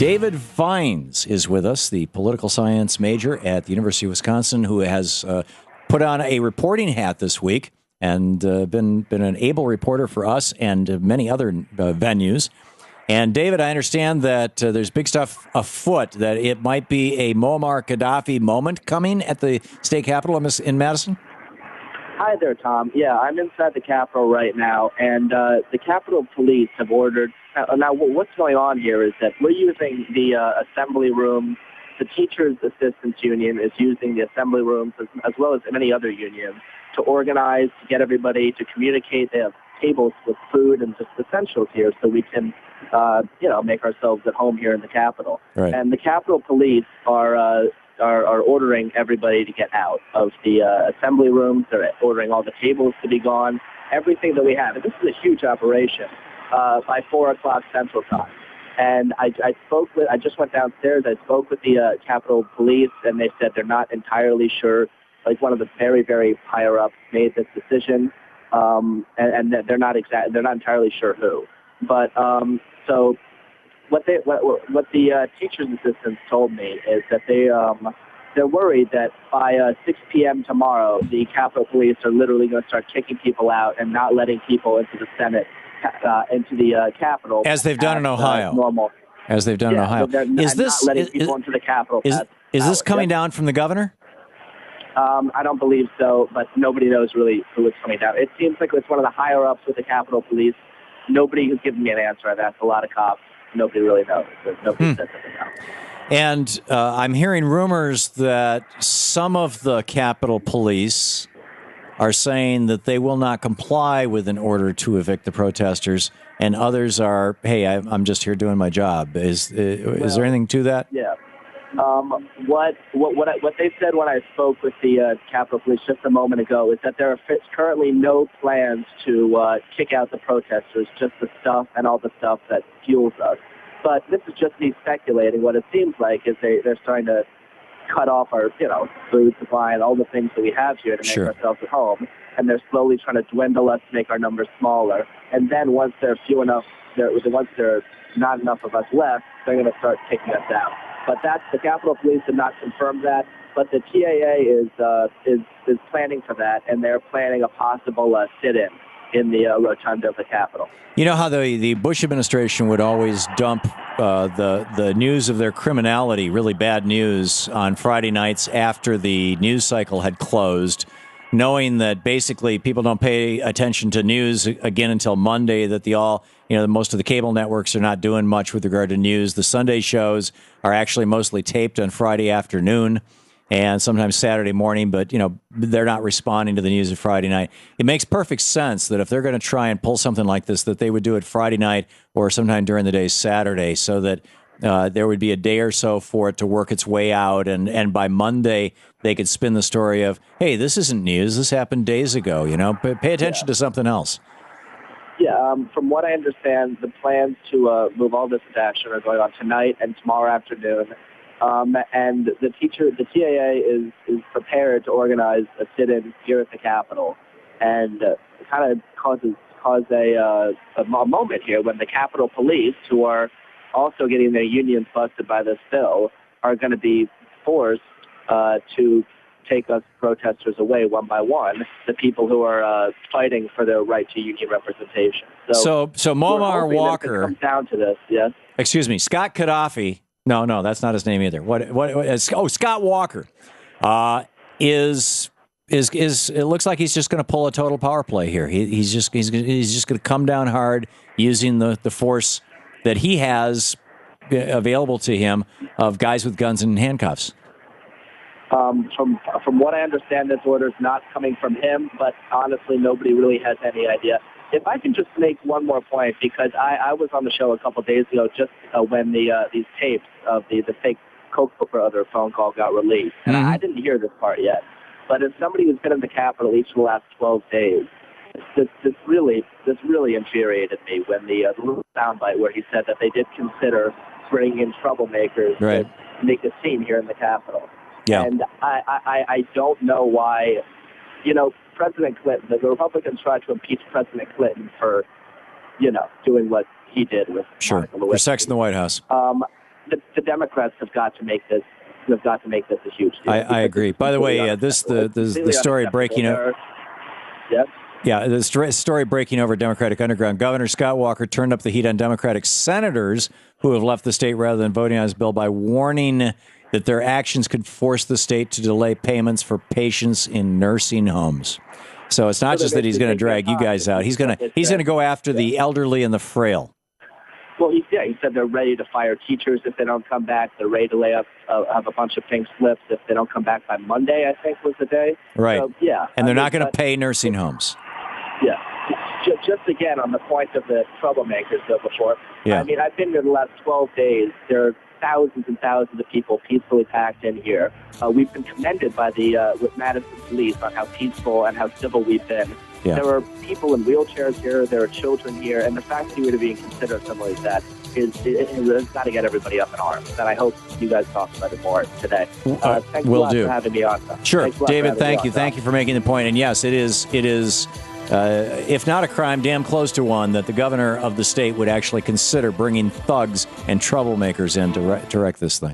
David Vines is with us, the political science major at the University of Wisconsin, who has put on a reporting hat this week and been an able reporter for us and many other venues. And David, I understand that there's big stuff afoot, that it might be a Muammar Gaddafi moment coming at the state capitol in Madison. Hi there, Tom. Yeah, I'm inside the Capitol right now, and the Capitol Police have ordered... Now, what's going on here is that we're using the assembly room. The Teachers Assistants Union is using the assembly rooms, as well as many other unions, to organize, to get everybody to communicate. They have tables with food and just essentials here so we can, make ourselves at home here in the Capitol. Right. And the Capitol Police are ordering everybody to get out of the assembly rooms. They're ordering all the tables to be gone, everything that we have. And this is a huge operation by 4 o'clock Central Time. And I just went downstairs. I spoke with the Capitol Police, and they said they're not entirely sure. Like, one of the very, very higher ups made this decision, and that they're not entirely sure who. But so what the teachers' assistants told me is that they're worried that by 6 p.m. tomorrow, the Capitol Police are literally going to start kicking people out and not letting people into the Senate, into the Capitol. As they've done in Ohio. Normal. As they've done in Ohio. Is this not letting people into the Capitol? Is this coming down from the governor? I don't believe so, but nobody knows really who it's coming down. It seems like it's one of the higher ups with the Capitol Police. Nobody has given me an answer. I've asked a lot of cops. Nobody really knows. Nobody said something else. And I'm hearing rumors that some of the Capitol Police are saying that they will not comply with an order to evict the protesters, and others are, hey, I'm just here doing my job. Is there anything to that? Yeah. What they said when I spoke with the Capitol Police just a moment ago is that there are currently no plans to kick out the protesters, just the stuff and all the stuff that fuels us. But this is just me speculating. What it seems like is they're starting to cut off our, food supply and all the things that we have here to make ourselves at home, and they're slowly trying to dwindle us to make our numbers smaller. And then once they're few enough, once there's not enough of us left, they're going to start kicking us out. But the Capitol Police did not confirm that. But the TAA is planning for that, and they're planning a possible sit-in the rotunda of the Capitol. You know how the Bush administration would always dump the news of their criminality, really bad news, on Friday nights after the news cycle had closed, knowing that basically people don't pay attention to news again until Monday, that most of the cable networks are not doing much with regard to news. The Sunday shows are actually mostly taped on Friday afternoon and sometimes Saturday morning, but, they're not responding to the news of Friday night. It makes perfect sense that if they're going to try and pull something like this, that they would do it Friday night or sometime during the day Saturday, so that there would be a day or so for it to work its way out, and by Monday they could spin the story of, hey, this isn't news, this happened days ago, pay attention to something else. Yeah, from what I understand, the plans to move all this into action are going on tonight and tomorrow afternoon. And the TAA is prepared to organize a sit-in here at the Capitol, and it kind of cause a moment here when the Capitol Police, who are also getting their unions busted by this bill, are going to be forced to take us protesters away one by one, the people who are fighting for their right to union representation. So Muammar Walker comes down to this, yes. Excuse me, Scott Gaddafi. No, that's not his name either. Scott Walker is it looks like he's just going to pull a total power play here. He's just going to come down hard using the force that he has available to him of guys with guns and handcuffs. From what I understand, this order is not coming from him, but honestly, nobody really has any idea. If I can just make one more point, because I was on the show a couple of days ago, just when these tapes of the fake Koch brother phone call got released, and I didn't hear this part yet. But as somebody who's been in the Capitol each of the last 12 days, this really infuriated me when the little soundbite where he said that they did consider bringing in troublemakers to make a scene here in the Capitol. Yeah. And I don't know why, President Clinton, the Republicans tried to impeach President Clinton for, doing what he did with Monica Lewinsky. For sex in the White House. the Democrats have got to make this. Have got to make this a huge deal. I agree. By the way, the story breaking over. Yes. Yeah, the story breaking over Democratic underground. Governor Scott Walker turned up the heat on Democratic senators who have left the state rather than voting on his bill by warning that their actions could force the state to delay payments for patients in nursing homes. So it's not just that he's going to drag you guys out. He's going to go after the elderly and the frail. Well, he said they're ready to fire teachers if they don't come back. They're ready to lay up, have a bunch of pink slips if they don't come back by Monday, I think was the day. Right. So, yeah. And they're not going to pay nursing homes. Yeah. Just again, on the point of the troublemakers before, yeah. I mean, I've been here the last 12 days. There are thousands and thousands of people peacefully packed in here. We've been commended by with Madison police on how peaceful and how civil we've been. Yeah. There are people in wheelchairs here. There are children here. And the fact that you were being considered something like that it's got to get everybody up in arms. And I hope you guys talk about it more today. Thanks a lot for having me on. Sure. David, thank you. Thank you for making the point. And yes, it is, if not a crime, damn close to one, that the governor of the state would actually consider bringing thugs and troublemakers in to wreck this thing.